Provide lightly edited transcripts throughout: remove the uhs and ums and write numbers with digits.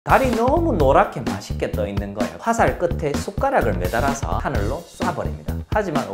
달이 너무 노랗게 맛있게 떠 있는 거예요. 화살 끝에 숟가락을 매달아서 하늘로 쏴버립니다. 하지만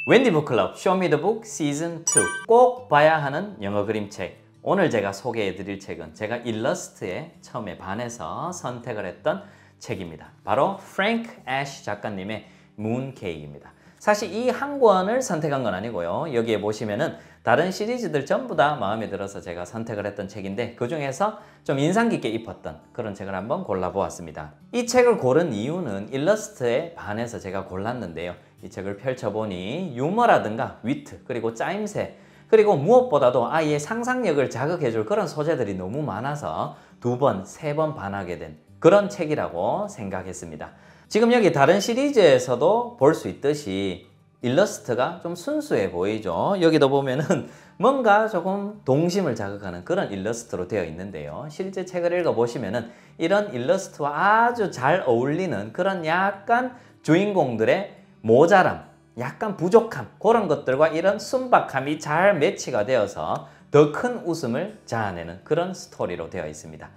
웬디 북클럽 쇼미더북 시즌 2 꼭 봐야 하는 영어 그림책. 오늘 제가 소개해 드릴 책은 제가 일러스트에 처음에 반해서 선택을 했던 책입니다. 바로 프랭크 애쉬 작가님의 문케이크입니다. 사실 이 한 권을 선택한 건 아니고요. 여기에 보시면은 다른 시리즈들 전부 다 마음에 들어서 제가 선택을 했던 책인데 그 중에서 좀 인상 깊게 입었던 그런 책을 한번 골라보았습니다. 이 책을 고른 이유는 일러스트에 반해서 제가 골랐는데요. 이 책을 펼쳐보니 유머라든가 위트 그리고 짜임새 그리고 무엇보다도 아이의 상상력을 자극해줄 그런 소재들이 너무 많아서 2번, 3번 반하게 된 그런 책이라고 생각했습니다. 지금 여기 다른 시리즈에서도 볼 수 있듯이 일러스트가 좀 순수해 보이죠. 여기도 보면은 뭔가 조금 동심을 자극하는 그런 일러스트로 되어 있는데요. 실제 책을 읽어보시면은 이런 일러스트와 아주 잘 어울리는 그런 약간 주인공들의 모자람, 약간 부족함 그런 것들과 이런 순박함이 잘 매치가 되어서 더 큰 웃음을 자아내는 그런 스토리로 되어 있습니다.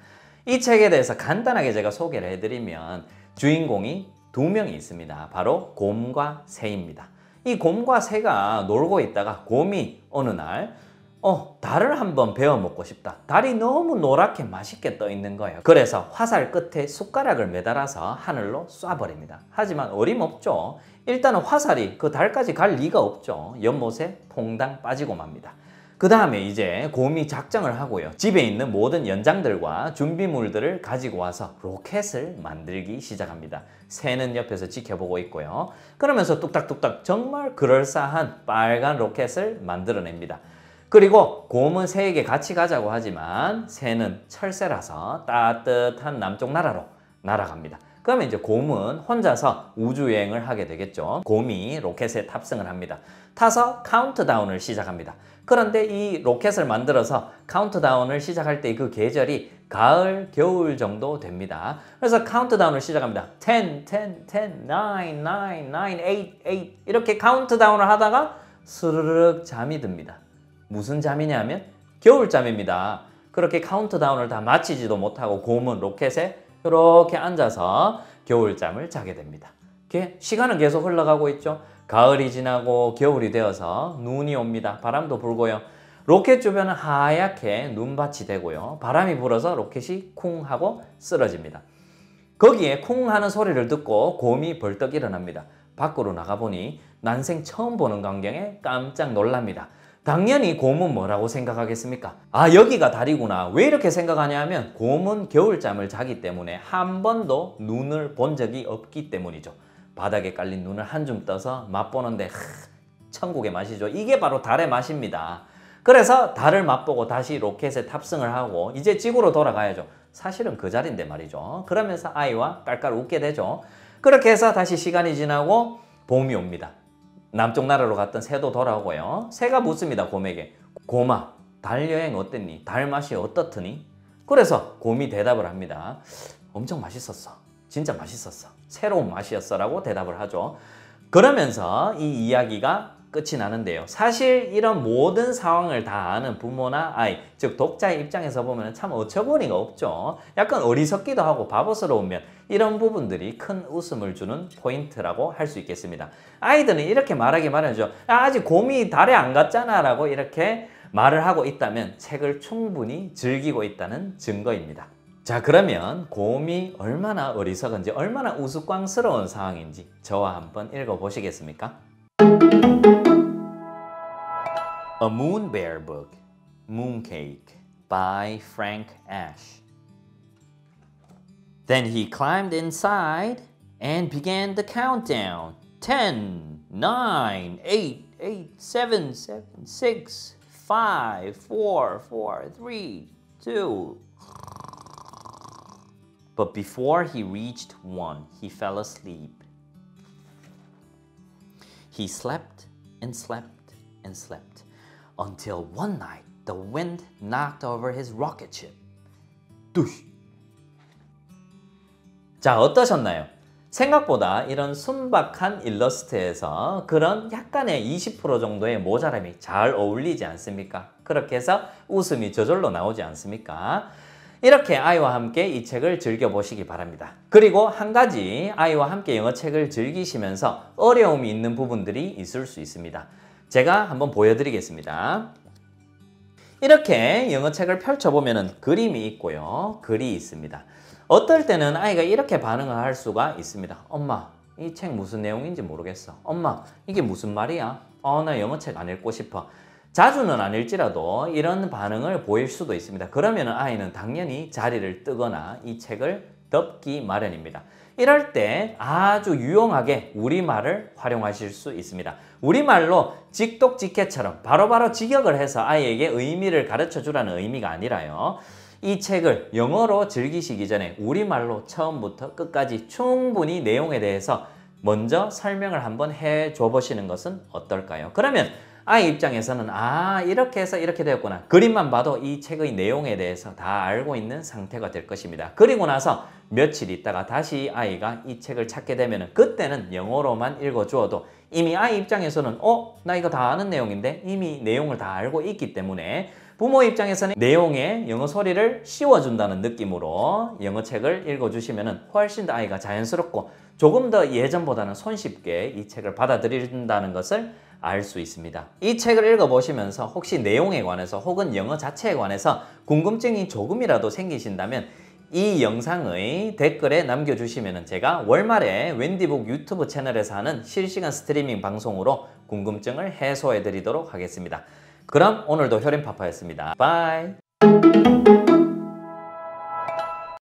이 책에 대해서 간단하게 제가 소개를 해드리면 주인공이 2명이 있습니다. 바로 곰과 새입니다. 이 곰과 새가 놀고 있다가 곰이 어느 날 달을 한번 베어 먹고 싶다. 달이 너무 노랗게 맛있게 떠 있는 거예요. 그래서 화살 끝에 숟가락을 매달아서 하늘로 쏴버립니다. 하지만 어림없죠. 일단은 화살이 그 달까지 갈 리가 없죠. 연못에 퐁당 빠지고 맙니다. 그 다음에 이제 곰이 작정을 하고요. 집에 있는 모든 연장들과 준비물들을 가지고 와서 로켓을 만들기 시작합니다. 새는 옆에서 지켜보고 있고요. 그러면서 뚝딱뚝딱 정말 그럴싸한 빨간 로켓을 만들어냅니다. 그리고 곰은 새에게 같이 가자고 하지만 새는 철새라서 따뜻한 남쪽 나라로 날아갑니다. 그러면 이제 곰은 혼자서 우주여행을 하게 되겠죠. 곰이 로켓에 탑승을 합니다. 타서 카운트다운을 시작합니다. 그런데 이 로켓을 만들어서 카운트다운을 시작할 때 그 계절이 가을, 겨울 정도 됩니다. 그래서 카운트다운을 시작합니다. 10, 10, 10, 9, 9, 9, 8, 8 이렇게 카운트다운을 하다가 스르륵 잠이 듭니다. 무슨 잠이냐면 겨울잠입니다. 그렇게 카운트다운을 다 마치지도 못하고 곰은 로켓에 이렇게 앉아서 겨울잠을 자게 됩니다. 시간은 계속 흘러가고 있죠. 가을이 지나고 겨울이 되어서 눈이 옵니다. 바람도 불고요. 로켓 주변은 하얗게 눈밭이 되고요. 바람이 불어서 로켓이 쿵 하고 쓰러집니다. 거기에 쿵 하는 소리를 듣고 곰이 벌떡 일어납니다. 밖으로 나가보니 난생 처음 보는 광경에 깜짝 놀랍니다. 당연히 곰은 뭐라고 생각하겠습니까? 아, 여기가 달이구나. 왜 이렇게 생각하냐면 곰은 겨울잠을 자기 때문에 한 번도 눈을 본 적이 없기 때문이죠. 바닥에 깔린 눈을 한 줌 떠서 맛보는데 천국의 맛이죠. 이게 바로 달의 맛입니다. 그래서 달을 맛보고 다시 로켓에 탑승을 하고 이제 지구로 돌아가야죠. 사실은 그 자리인데 말이죠. 그러면서 아이와 깔깔 웃게 되죠. 그렇게 해서 다시 시간이 지나고 봄이 옵니다. 남쪽 나라로 갔던 새도 돌아오고요. 새가 묻습니다. 곰에게. 곰아, 달 여행 어땠니? 달 맛이 어떻더니? 그래서 곰이 대답을 합니다. 엄청 맛있었어. 진짜 맛있었어. 새로운 맛이었어 라고 대답을 하죠. 그러면서 이 이야기가 끝이 나는데요. 사실 이런 모든 상황을 다 아는 부모나 아이, 즉 독자의 입장에서 보면 참 어처구니가 없죠. 약간 어리석기도 하고 바보스러우면 이런 부분들이 큰 웃음을 주는 포인트라고 할 수 있겠습니다. 아이들은 이렇게 말하기 마련이죠. 아직 곰이 달에 안 갔잖아 라고 이렇게 말을 하고 있다면 책을 충분히 즐기고 있다는 증거입니다. 자, 그러면 곰이 얼마나 어리석은지 얼마나 우스꽝스러운 상황인지 저와 한번 읽어보시겠습니까? A Moon Bear Book, Mooncake by Frank Ash. Then he climbed inside and began the countdown. 10, 9, 8, 8, 7, 7, 6, 5, 4, 4, 3, 2. But before he reached 1, he fell asleep. He slept and slept and slept until one night the wind knocked over his rocket ship. 뚜시! 자, 어떠셨나요? 생각보다 이런 순박한 일러스트에서 그런 약간의 20% 정도의 모자람이 잘 어울리지 않습니까? 그렇게 해서 웃음이 저절로 나오지 않습니까? 이렇게 아이와 함께 이 책을 즐겨보시기 바랍니다. 그리고 한 가지 아이와 함께 영어책을 즐기시면서 어려움이 있는 부분들이 있을 수 있습니다. 제가 한번 보여드리겠습니다. 이렇게 영어책을 펼쳐보면 그림이 있고요. 글이 있습니다. 어떨 때는 아이가 이렇게 반응을 할 수가 있습니다. 엄마, 이 책 무슨 내용인지 모르겠어. 엄마, 이게 무슨 말이야? 나 영어책 안 읽고 싶어. 자주는 아닐지라도 이런 반응을 보일 수도 있습니다. 그러면 아이는 당연히 자리를 뜨거나 이 책을 덮기 마련입니다. 이럴 때 아주 유용하게 우리말을 활용하실 수 있습니다. 우리말로 직독직해처럼 바로바로 직역을 해서 아이에게 의미를 가르쳐 주라는 의미가 아니라요. 이 책을 영어로 즐기시기 전에 우리말로 처음부터 끝까지 충분히 내용에 대해서 먼저 설명을 한번 해줘 보시는 것은 어떨까요? 그러면 아이 입장에서는 이렇게 해서 이렇게 되었구나. 그림만 봐도 이 책의 내용에 대해서 다 알고 있는 상태가 될 것입니다. 그리고 나서 며칠 있다가 다시 아이가 이 책을 찾게 되면 그때는 영어로만 읽어주어도 이미 아이 입장에서는 나 이거 다 아는 내용인데 이미 내용을 다 알고 있기 때문에 부모 입장에서는 내용에 영어 소리를 씌워준다는 느낌으로 영어책을 읽어주시면 훨씬 더 아이가 자연스럽고 조금 더 예전보다는 손쉽게 이 책을 받아들인다는 것을 알 수 있습니다. 이 책을 읽어보시면서 혹시 내용에 관해서 혹은 영어 자체에 관해서 궁금증이 조금이라도 생기신다면 이 영상의 댓글에 남겨주시면 제가 월말에 웬디북 유튜브 채널에서 하는 실시간 스트리밍 방송으로 궁금증을 해소해 드리도록 하겠습니다. 그럼 오늘도 효림파파였습니다. 바이.